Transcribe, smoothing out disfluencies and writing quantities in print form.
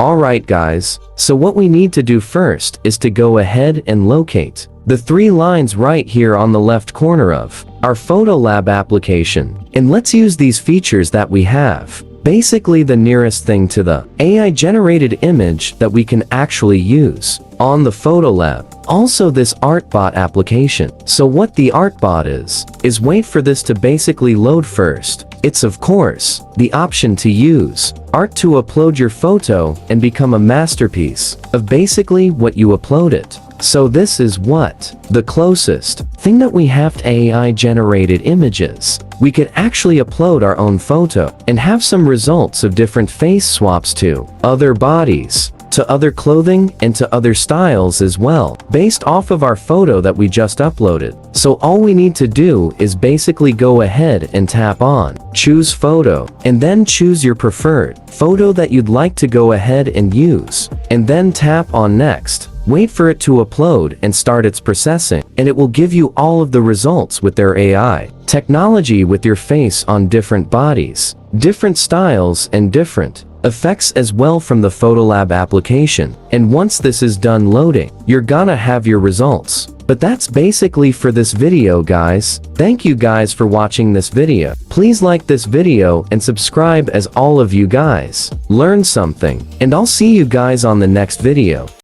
Alright guys, so what we need to do first is to go ahead and locate the 3 lines right here on the left corner of our Photolab application. And let's use these features that we have. Basically the nearest thing to the AI generated image that we can actually use on the Photolab. Also this ArtBot application. So what the ArtBot is wait for this to basically load first. It's of course the option to use art to upload your photo and become a masterpiece of basically what you uploaded. So this is what the closest thing that we have to AI generated images. We could actually upload our own photo and have some results of different face swaps to other bodies, to other clothing, and to other styles as well, based off of our photo that we just uploaded. So all we need to do is basically go ahead and tap on choose photo, and then choose your preferred photo that you'd like to go ahead and use, and then tap on next. Wait for it to upload and start its processing, and it will give you all of the results with their AI technology with your face on different bodies, different styles, and different effects as well from the Photolab application. And once this is done loading, you're gonna have your results. But that's basically for this video guys. Thank you guys for watching this video. Please like this video and subscribe as all of you guys learn something. And I'll see you guys on the next video.